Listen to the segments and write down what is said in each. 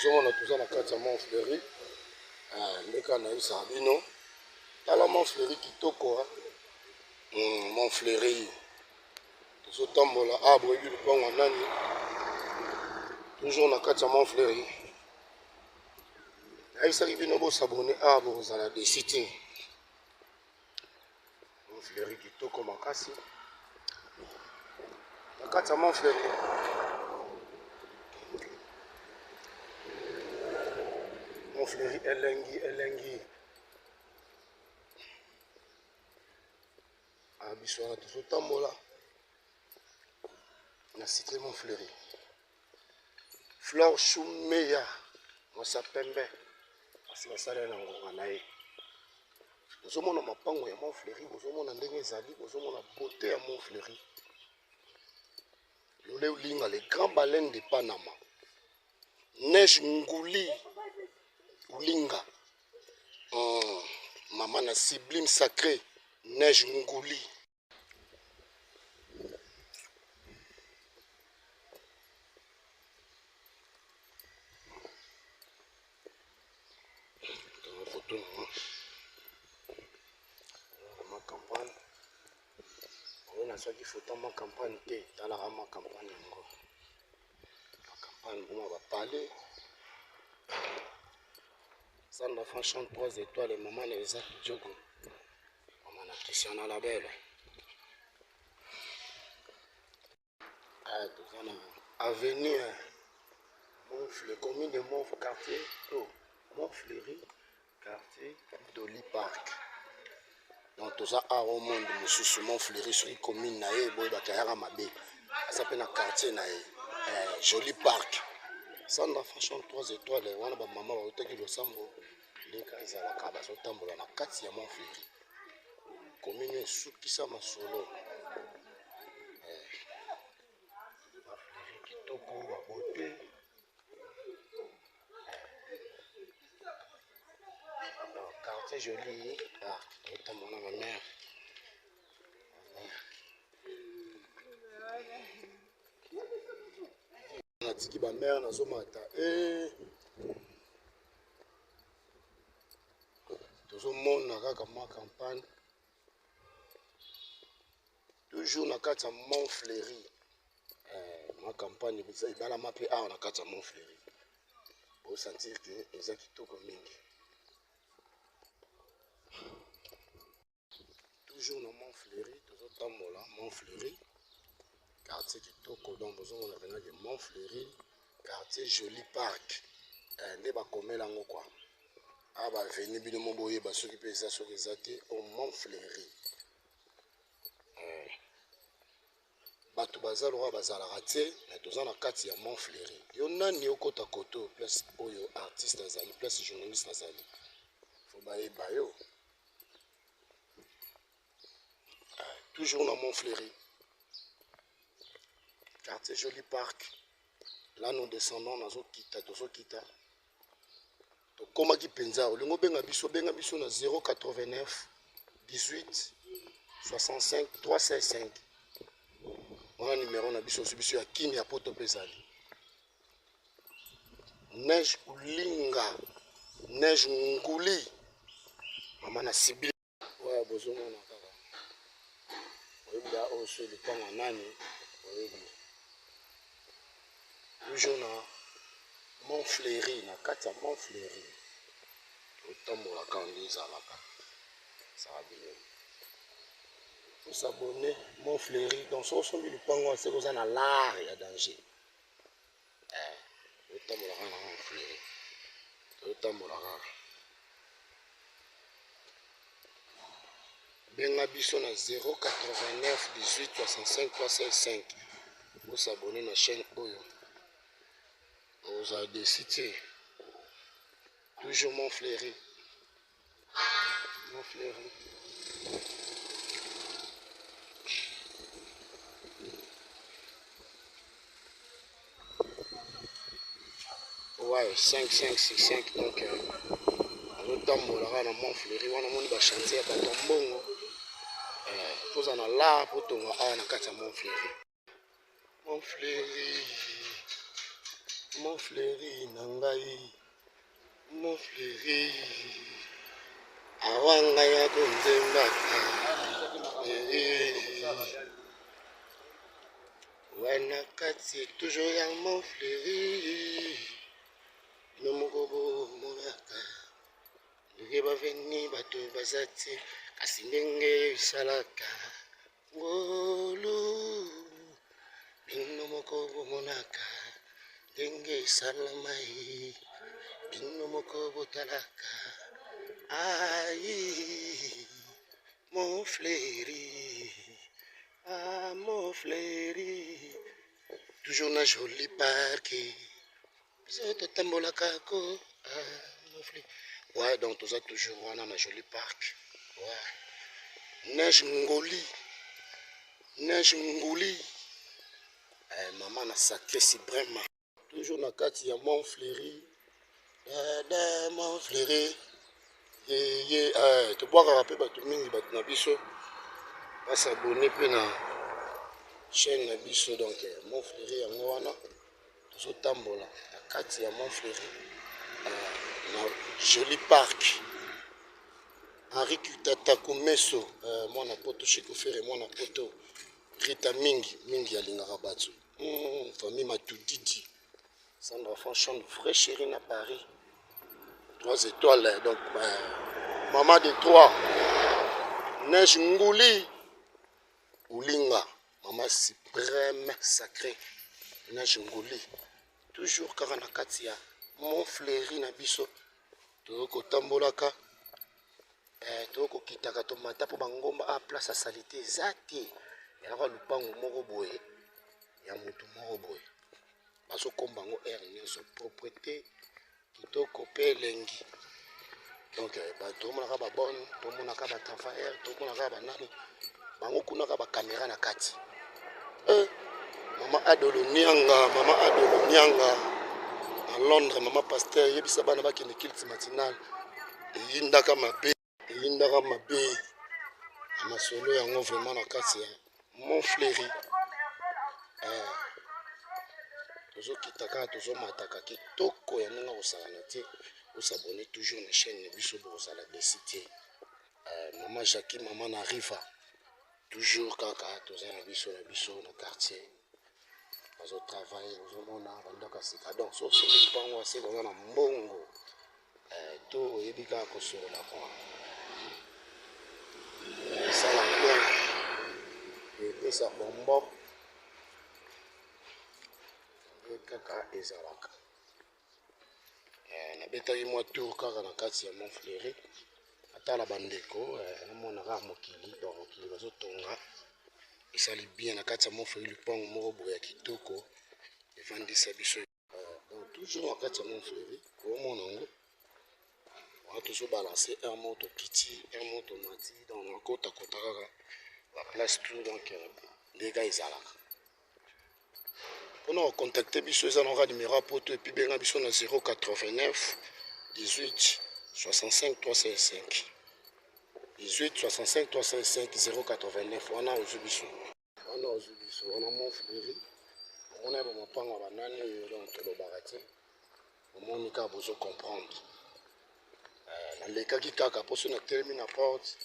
Bozomona toza na kati ya Montfleury. Ndeka na isa bino. Tala Montfleury kitoko. Montfleury. Tozotambola boyebi lupango nani. Toujours na kati ya Montfleury. Naisaki bino bosabone bozala desiti. Montfleury kitoko makasi. Na kati ya Montfleury. Montfleury elengi. Biswana tozotambola na cité Montfleury. Fleur Choumeya Mosa Pembe parce que ça na ngonga na ye. Bozomona mapango ya Montfleury, bozomona ndenge ezali, bozomona beauté ya Montfleury. Lole ulinga les grands baleines de Panama. Neige Nguli Ulinga. Maman na sublime sacré Neige Nguli. Photo ma campagne. On a sorti photo ma campagne dans la ma campagne. La campagne on va parler. Ça n'a pas chante 3 étoiles et maman les a Djogo. Maman a Christiana la belle. Avenue Montfleury, commune de Montfleury, quartier Montfleury, quartier d'Oli Park. Donc tout ça au monde sous Montfleury sur une commune naé boy bakayara mabe. Ça s'appelle un quartier naé Joli Park. Ça n'a pas chante 3 étoiles et wana ba maman ba otaki lo sambo leka ezala ka ba so tambola na kati ya Montfleury. Commune sukisa masolo. Kitoko ba beauté. Quartier Joli Park. Notamment ma mère. On a dit que ma mère n'a pas mata. Tout le monde n'a pas ma campagne. Toujours na kati ya Montfleury. Ma campagne il va la mapper na kati ya Montfleury. Pour sentir que les akitoko mingi. Toujours dans Montfleury, toujours tambola Montfleury. Quartier kitoko donc besoin on a venu de Montfleury, quartier Joli Park. Ne ba komela ngo kwa. Ba venu bino moboye ba soki pesa soki ezate au Montfleury. Bato bazalo bazala raté mais tous na kati ya Montfleury. Yo nani okota koto place oyo artiste azali place journaliste azali. Faut ba yo. Toujours dans Montfleury. Quartier Joli Park. Là nous descendons dans Zokita, Tozokita. To koma ki penza olingo benga biso na 089 18 65 365. On a numéro na biso biso ya kini ya poto pesali. Neige Ulinga, Neige Nguli. Maman na Sibylle. Ouais, bozomona kaka. Oyebi oso le pango nani oyebi. Toujours na Montfleury, na kati ya Montfleury. Otambola kandi ezalaka. Ça va bien. Faut s'abonner Montfleury. Donc so sombi lupango c'est koza na l'art ya danger. Otambola kana Montfleury. Otambola kana. Benga biso na 089 18 65 365. Faut s'abonner na chaîne Oyo. Vous avez décidé. Toujours Montfleury. Montfleury. Ouais, 5565 donc on a dans Montfleury, on a mon chantier à Batombongo. Tous en a là pour ton à Montfleury. Montfleury. mon fleuri nangai, mon fleuri. Awanga ya kunzembaka. Wana kati toujours ya mon fleuri. No mokobo monaka. Ndenge baveni bato bazati kasi ndenge esalaka. Ngolu bino moko bomonaka ndenge esalama ye bino moko botalaka. Aïe mon fleuri, ah mon fleuri, toujours na joli parc biso totambolaka ko. Ah mon fleuri, ouais, donc tout ça toujours wana na joli parc. Ouais, neige ngoli, neige ngoli. Maman na sacré si vraiment toujours na kati ya mon fleuri. Mon fleuri tobwakaka mpe bato mingi bato na biso basabone mpe na chaîne na biso. Donc mon fleuri yango wana tozotambola na kati ya mon fleuri na joli parc. Henri Kutataku Meso, mwana poto Chikofere, mwana poto Rita mingi mingi alingaka bato. Famille Matudidi, Sandra Fanchon, vrai chéri na Paris. 3 étoiles, donc maman de 3. Neige Ngouli, Oulinga, maman suprême sacré. Neige Ngouli, toujours Karana Katia, mon fleuri na biso. Toko tambolaka, toko kitaka tomata po bangomba a place à salité zati. Yaka lupango moko boye, ya mutu moko boye. Baso kombango air nyonso propreté. Kitoko pe lengi. Donc tomonaka ba bonne, tomonaka ba travailleur, tomonaka ba nani. Bango kunaka ba caméra na kati. Maman Adolo Nianga, maman Adolo Nianga à Londres, maman pasteur yebisa bana bakende kilt matinal. Eyindaka mabe, eyindaka mabe. Masolo yango vraiment na kati ya mon fleuri. Tozo kitaka tozo mataka kitoko ya ndenge kosala na te. Vous abonnez toujours à la chaîne Biso Bosala Décité. Maman Jackie, maman Nariva. Toujours kaka, tous na biso na quartier. Au travail, aux hommes, à Sika. Donc, sauf si nous parlons assez dans un mbongo. Tout est bien qu'on se la croix. Ça la croix. Et ça bombe. Et kaka et zalaka. Na betaki moi tour kaka na kati ya mon fleuri. Atala bandeko namonaka mokili donc mokili bazotonga esali bien na kati ya mon fleuri lupango moko boye ya kitoko evandisa biso. Donc toujours na kati ya mon fleuri omona yango wana tozobalanse air moto kiti air moto mati donc nakotakota kaka baplace tout donc ndeka ezalaka mpona kocontacte biso eza naka numero ya poto epuis benga biso na 089 18 65 355 18 65 355 089 wana ozubiso wana mon fleuri omona ba mapanga banani oyo donc tolobaka te omoni kaka bozo comprendre. Nalekaki kaka mposo na telemi na porte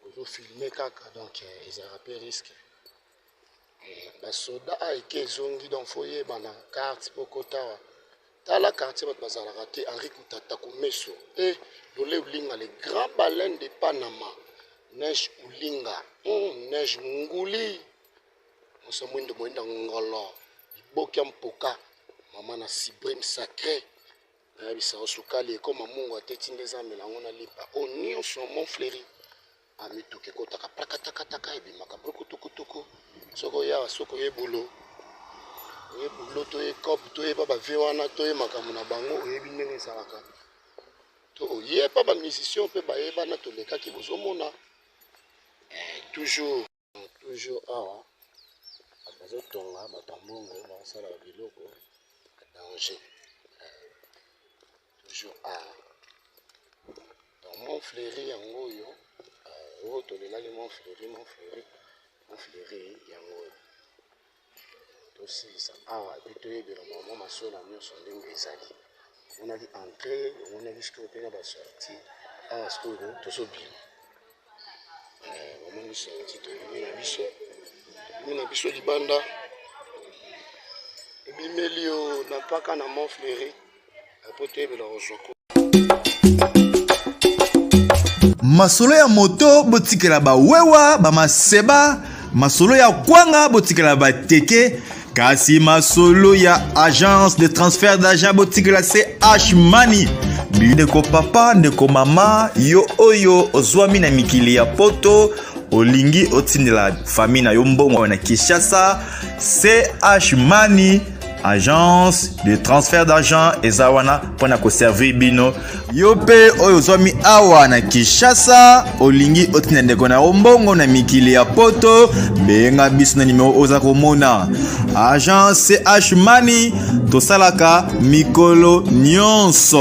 ozofilme kaka donc ezalaka mpe risque. Basoda aeke ezongi donc foyeba na carte mpo kotawa tala quartier bato bazalaka te. Henri Kutataku Meso e lole Oulinga, les grands baleines de Panama. Neige Oulinga, neige Ngouli, mosa mwindo moinda ngolo liboki ya mpoka mama na suprême sacré bisa osukali ekoma mungu ateti nde eza melango na lipa o nyonso mon fleuri amituke kotaka plakatakataka ebimaka brokutukutuku soko oyawa soko oyebulo toyekope toyeba bave wana toye makambo na bango oyebi ndenge ezalaka to oyeba bamusicien mpe bayebana tolekaki bozomona toujours awa bazotonga bato ya mbongo basala biloko ya danger toujours awa donc mon fleuri yango oyo oyo tolelaki mon fleuri yango oyo tosisa awa epi toyebela mama masolo nyonso ndenge ezali omonaki entrée omonaki sikoyo mpe na basorti awa sikoyo tozobima omoni sorti tobimi na biso libanda ebimeli yo na mpaka na Mont Fleury po toyebela kozwako masolo ya moto botikela bawewa bamaseba masolo ya kwanga botikela bateke kasi masolo ya agence de transfert d'argent botikela CH Money ndeko papa ndeko mama yo oyo ozwami na mikili ya poto olingi otindela famille na yo mbongo na Kinshasa CH Money agence de transfert d'argent ezawana pona ko servir bino yo pe oyo zwami awa na Kinshasa olingi otina ndeko na mbongo na mikili ya poto benga biso na numéro oza komona agence CH Money tosalaka mikolo nyonso.